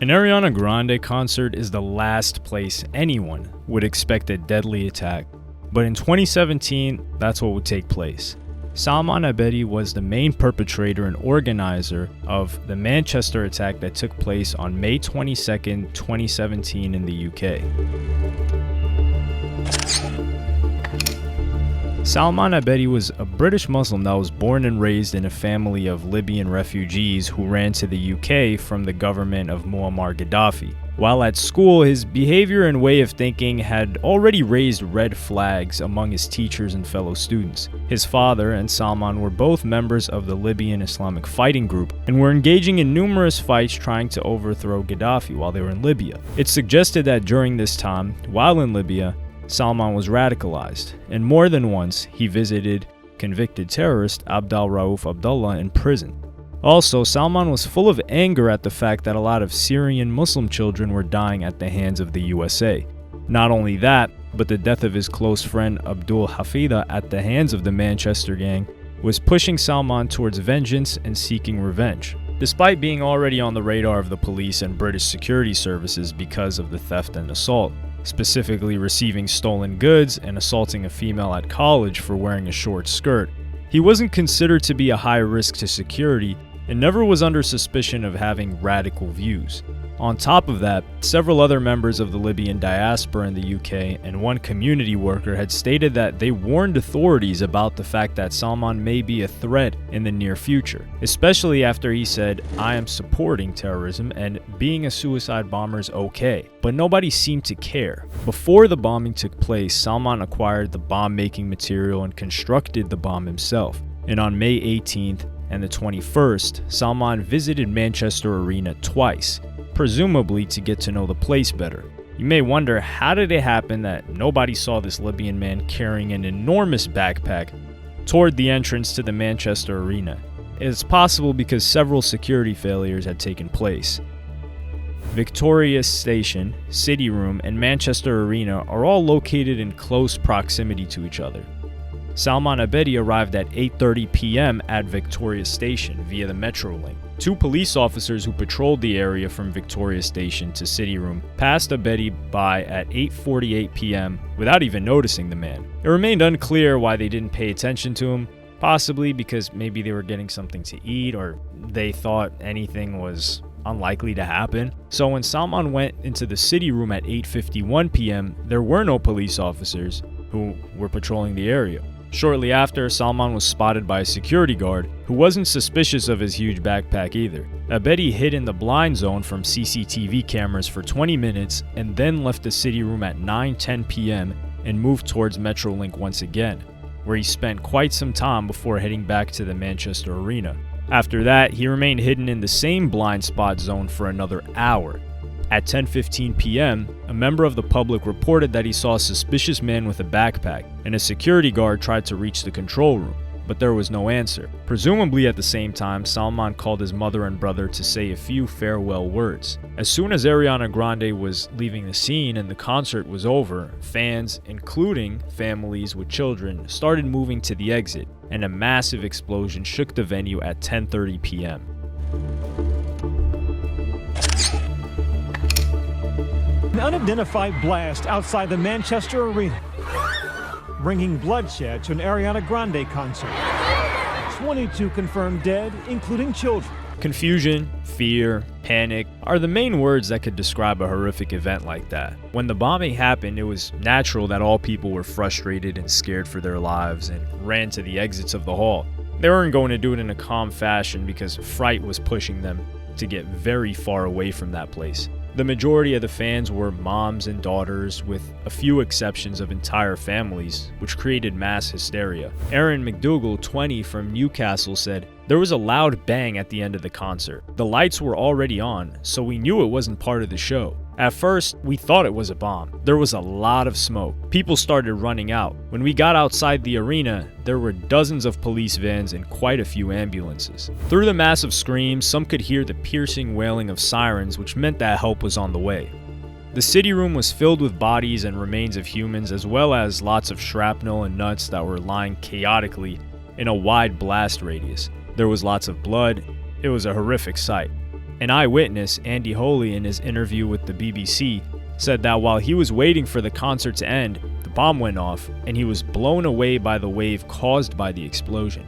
An Ariana Grande concert is the last place anyone would expect a deadly attack, but in 2017, that's what would take place. Salman Abedi was the main perpetrator and organizer of the Manchester attack that took place on May 22, 2017 in the UK. Salman Abedi was a British Muslim that was born and raised in a family of Libyan refugees who ran to the UK from the government of Muammar Gaddafi. While at school, his behavior and way of thinking had already raised red flags among his teachers and fellow students. His father and Salman were both members of the Libyan Islamic Fighting Group and were engaging in numerous fights trying to overthrow Gaddafi while they were in Libya. It's suggested that during this time, while in Libya, Salman was radicalized, and more than once he visited convicted terrorist Abdel Rauf Abdullah in prison. Also, Salman was full of anger at the fact that a lot of Syrian Muslim children were dying at the hands of the USA. Not only that, but the death of his close friend Abdul Hafida at the hands of the Manchester gang was pushing Salman towards vengeance and seeking revenge. Despite being already on the radar of the police and British security services because of the theft and assault, specifically receiving stolen goods and assaulting a female at college for wearing a short skirt, he wasn't considered to be a high risk to security and never was under suspicion of having radical views. On top of that, several other members of the Libyan diaspora in the UK and one community worker had stated that they warned authorities about the fact that Salman may be a threat in the near future, especially after he said, "I am supporting terrorism and being a suicide bomber is okay." But nobody seemed to care. Before the bombing took place, Salman acquired the bomb-making material and constructed the bomb himself. And on May 18th and the 21st, Salman visited Manchester Arena twice, presumably to get to know the place better. You may wonder, how did it happen that nobody saw this Libyan man carrying an enormous backpack toward the entrance to the Manchester Arena? It's possible because several security failures had taken place. Victoria Station, City Room, and Manchester Arena are all located in close proximity to each other. Salman Abedi arrived at 8:30 p.m. at Victoria Station via the Metrolink. Two police officers who patrolled the area from Victoria Station to City Room passed Abedi by at 8:48 p.m. without even noticing the man. It remained unclear why they didn't pay attention to him, possibly because maybe they were getting something to eat or they thought anything was unlikely to happen. So when Salman went into the City Room at 8:51 p.m., there were no police officers who were patrolling the area. Shortly after, Salman was spotted by a security guard who wasn't suspicious of his huge backpack either. Abedi hid in the blind zone from CCTV cameras for 20 minutes and then left the City Room at 9:10 p.m. and moved towards Metrolink once again, where he spent quite some time before heading back to the Manchester Arena. After that, he remained hidden in the same blind spot zone for another hour. At 10:15 p.m., a member of the public reported that he saw a suspicious man with a backpack, and a security guard tried to reach the control room, but there was no answer. Presumably at the same time, Salman called his mother and brother to say a few farewell words. As soon as Ariana Grande was leaving the scene and the concert was over, fans, including families with children, started moving to the exit, and a massive explosion shook the venue at 10:30 p.m. An unidentified blast outside the Manchester Arena, bringing bloodshed to an Ariana Grande concert. 22 confirmed dead, including children. Confusion, fear, panic are the main words that could describe a horrific event like that. When the bombing happened, it was natural that all people were frustrated and scared for their lives and ran to the exits of the hall. They weren't going to do it in a calm fashion because fright was pushing them to get very far away from that place. The majority of the fans were moms and daughters, with a few exceptions of entire families, which created mass hysteria. Aaron McDougall, 20, from Newcastle said, "There was a loud bang at the end of the concert. The lights were already on, so we knew it wasn't part of the show. At first, we thought it was a bomb. There was a lot of smoke. People started running out. When we got outside the arena, there were dozens of police vans and quite a few ambulances. Through the massive screams, some could hear the piercing wailing of sirens, which meant that help was on the way." The City Room was filled with bodies and remains of humans, as well as lots of shrapnel and nuts that were lying chaotically in a wide blast radius. There was lots of blood. It was a horrific sight. An eyewitness, Andy Holy, in his interview with the BBC, said that while he was waiting for the concert to end, the bomb went off and he was blown away by the wave caused by the explosion.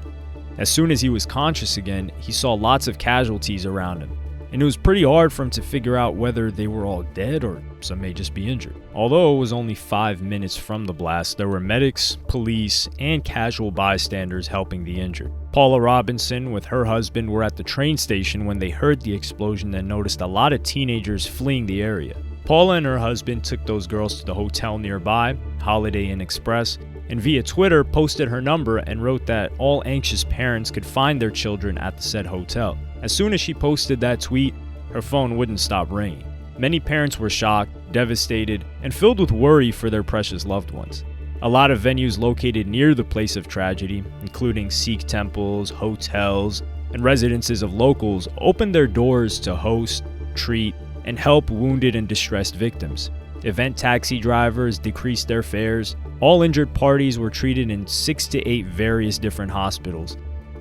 As soon as he was conscious again, he saw lots of casualties around him, and it was pretty hard for him to figure out whether they were all dead or some may just be injured. Although it was only 5 minutes from the blast, there were medics, police, and casual bystanders helping the injured. Paula Robinson with her husband were at the train station when they heard the explosion and noticed a lot of teenagers fleeing the area. Paula and her husband took those girls to the hotel nearby, Holiday Inn Express, and via Twitter posted her number and wrote that all anxious parents could find their children at the said hotel. As soon as she posted that tweet, her phone wouldn't stop ringing. Many parents were shocked, devastated, and filled with worry for their precious loved ones. A lot of venues located near the place of tragedy, including Sikh temples, hotels, and residences of locals, opened their doors to host, treat, and help wounded and distressed victims. Event taxi drivers decreased their fares. All injured parties were treated in 6 to 8 various different hospitals.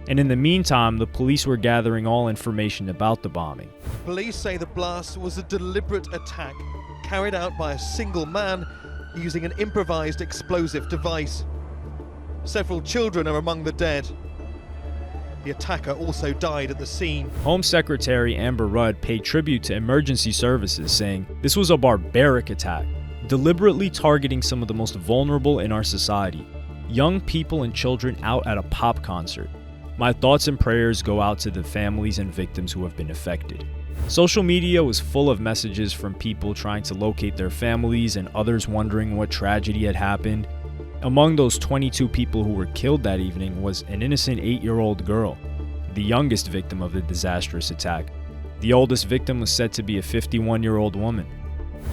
And in the meantime, the police were gathering all information about the bombing. Police say the blast was a deliberate attack carried out by a single man using an improvised explosive device. Several children are among the dead. The attacker also died at the scene. Home Secretary Amber Rudd paid tribute to emergency services, saying, "This was a barbaric attack, deliberately targeting some of the most vulnerable in our society, young people and children out at a pop concert. My thoughts and prayers go out to the families and victims who have been affected." Social media was full of messages from people trying to locate their families and others wondering what tragedy had happened. Among those 22 people who were killed that evening was an innocent 8-year-old girl, the youngest victim of the disastrous attack. The oldest victim was said to be a 51-year-old woman.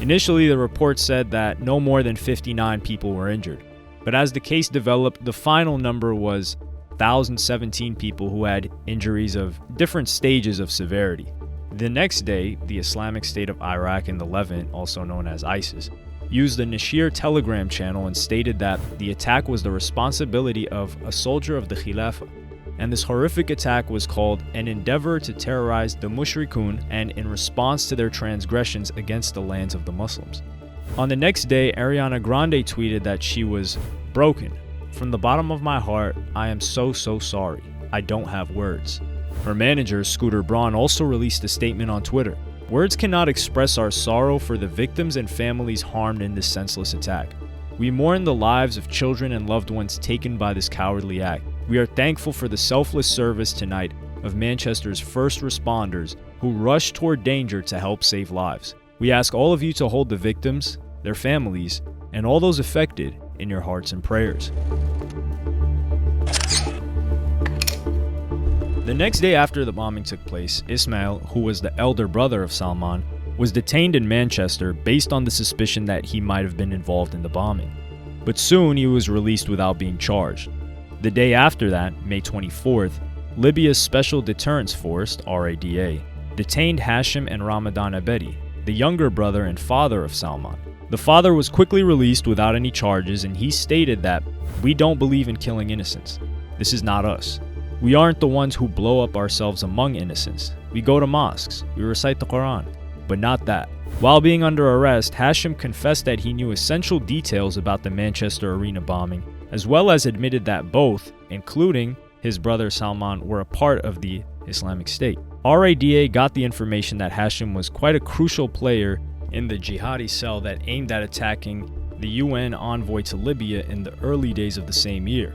Initially, the report said that no more than 59 people were injured, but as the case developed, the final number was 1,017 people who had injuries of different stages of severity. The next day, the Islamic State of Iraq and the Levant, also known as ISIS, used the Nashir Telegram channel and stated that the attack was the responsibility of a soldier of the Khilafah, and this horrific attack was called an endeavor to terrorize the Mushrikun and in response to their transgressions against the lands of the Muslims. On the next day, Ariana Grande tweeted that she was broken. "From the bottom of my heart, I am so sorry. I don't have words." Her manager, Scooter Braun, also released a statement on Twitter. "Words cannot express our sorrow for the victims and families harmed in this senseless attack. We mourn the lives of children and loved ones taken by this cowardly act. We are thankful for the selfless service tonight of Manchester's first responders who rushed toward danger to help save lives. We ask all of you to hold the victims, their families, and all those affected in your hearts and prayers." The next day after the bombing took place, Ismail, who was the elder brother of Salman, was detained in Manchester based on the suspicion that he might have been involved in the bombing. But soon he was released without being charged. The day after that, May 24th, Libya's Special Deterrence Force, RADA, detained Hashim and Ramadan Abedi, the younger brother and father of Salman. The father was quickly released without any charges, and he stated that, "We don't believe in killing innocents. This is not us. We aren't the ones who blow up ourselves among innocents. We go to mosques, we recite the Quran, but not that." While being under arrest, Hashim confessed that he knew essential details about the Manchester Arena bombing, as well as admitted that both, including his brother Salman, were a part of the Islamic State. RADA got the information that Hashim was quite a crucial player in the jihadi cell that aimed at attacking the UN envoy to Libya in the early days of the same year.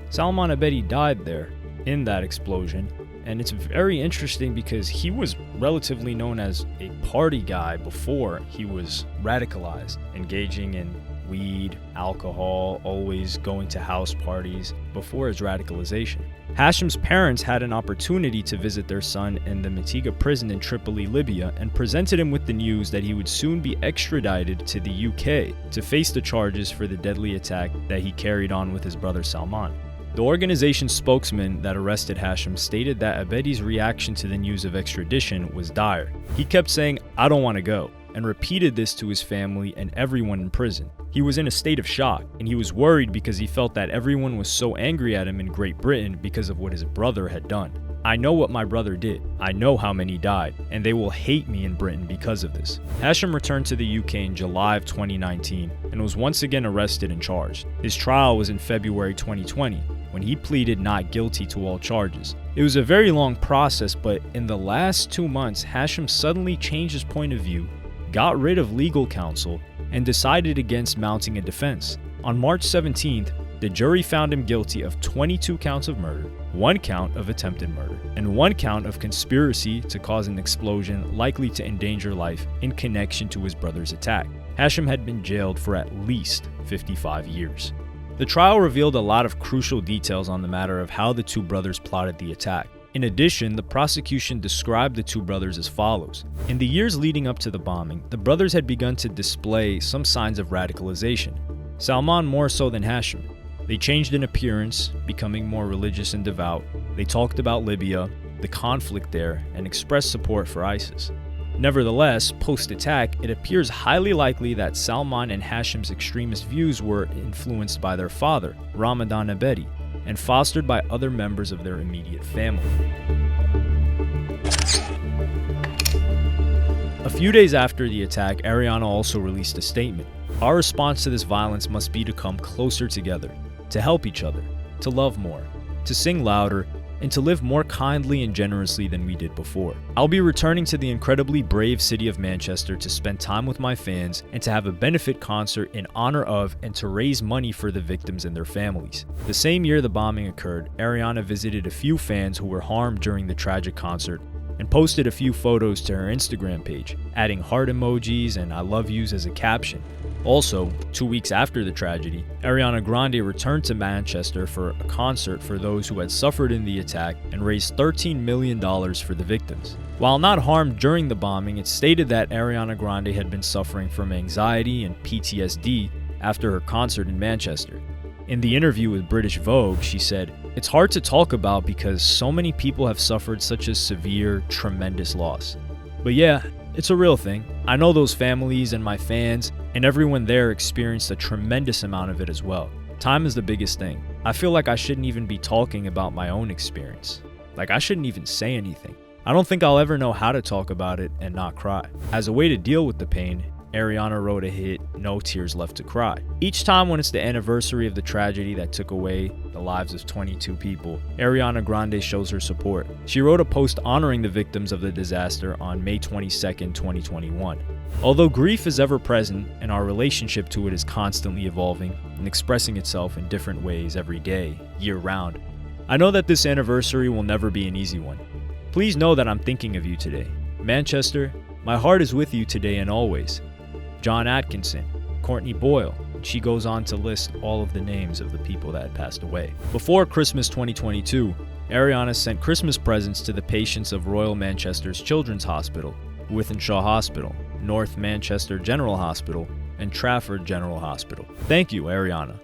Salman Abedi died there in that explosion, and it's very interesting because he was relatively known as a party guy before he was radicalized, engaging in weed, alcohol, always going to house parties before his radicalization. Hashim's parents had an opportunity to visit their son in the Mitiga prison in Tripoli, Libya, and presented him with the news that he would soon be extradited to the UK to face the charges for the deadly attack that he carried on with his brother Salman. The organization's spokesman that arrested Hashim stated that Abedi's reaction to the news of extradition was dire. He kept saying, "I don't want to go," and repeated this to his family and everyone in prison. He was in a state of shock, and he was worried because he felt that everyone was so angry at him in Great Britain because of what his brother had done. I know what my brother did. I know how many died, and they will hate me in Britain because of this. Hashim returned to the UK in July of 2019 and was once again arrested and charged. His trial was in February 2020, when he pleaded not guilty to all charges. It was a very long process, but in the last 2 months, Hashim suddenly changed his point of view, got rid of legal counsel, and decided against mounting a defense. On March 17th, the jury found him guilty of 22 counts of murder, 1 count of attempted murder, and 1 count of conspiracy to cause an explosion likely to endanger life in connection to his brother's attack. Hashim had been jailed for at least 55 years. The trial revealed a lot of crucial details on the matter of how the two brothers plotted the attack. In addition, the prosecution described the two brothers as follows. In the years leading up to the bombing, the brothers had begun to display some signs of radicalization. Salman more so than Hashim. They changed in appearance, becoming more religious and devout. They talked about Libya, the conflict there, and expressed support for ISIS. Nevertheless, post-attack, it appears highly likely that Salman and Hashim's extremist views were influenced by their father, Ramadan Abedi, and fostered by other members of their immediate family. A few days after the attack, Ariana also released a statement. Our response to this violence must be to come closer together, to help each other, to love more, to sing louder, and to live more kindly and generously than we did before. I'll be returning to the incredibly brave city of Manchester to spend time with my fans and to have a benefit concert in honor of and to raise money for the victims and their families. The same year the bombing occurred, Ariana visited a few fans who were harmed during the tragic concert and posted a few photos to her Instagram page, adding heart emojis and I love yous as a caption. Also, 2 weeks after the tragedy, Ariana Grande returned to Manchester for a concert for those who had suffered in the attack and raised $13 million for the victims. While not harmed during the bombing, it's stated that Ariana Grande had been suffering from anxiety and PTSD after her concert in Manchester. In the interview with British Vogue, she said, "It's hard to talk about because so many people have suffered such a severe, tremendous loss. But yeah, it's a real thing. I know those families and my fans and everyone there experienced a tremendous amount of it as well. Time is the biggest thing. I feel like I shouldn't even be talking about my own experience. Like I shouldn't even say anything. I don't think I'll ever know how to talk about it and not cry." As a way to deal with the pain, Ariana wrote a hit, No Tears Left to Cry. Each time when it's the anniversary of the tragedy that took away the lives of 22 people, Ariana Grande shows her support. She wrote a post honoring the victims of the disaster on May 22nd, 2021. Although grief is ever present and our relationship to it is constantly evolving and expressing itself in different ways every day, year-round, I know that this anniversary will never be an easy one. Please know that I'm thinking of you today. Manchester, my heart is with you today and always. John Atkinson, Courtney Boyle. She goes on to list all of the names of the people that had passed away. Before Christmas 2022, Ariana sent Christmas presents to the patients of Royal Manchester's Children's Hospital, Wythenshawe Hospital, North Manchester General Hospital, and Trafford General Hospital. Thank you, Ariana.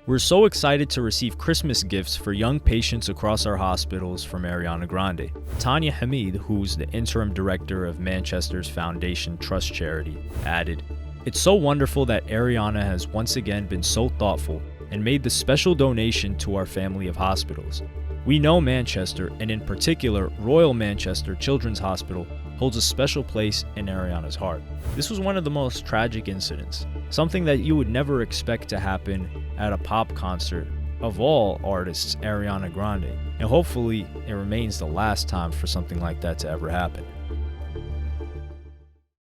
We're so excited to receive Christmas gifts for young patients across our hospitals from Ariana Grande. Tanya Hamid, who's the interim director of Manchester's Foundation Trust Charity, added, "It's so wonderful that Ariana has once again been so thoughtful and made the special donation to our family of hospitals. We know Manchester, and in particular Royal Manchester Children's Hospital, holds a special place in Ariana's heart." This was one of the most tragic incidents, something that you would never expect to happen at a pop concert of all artists, Ariana Grande, and hopefully it remains the last time for something like that to ever happen.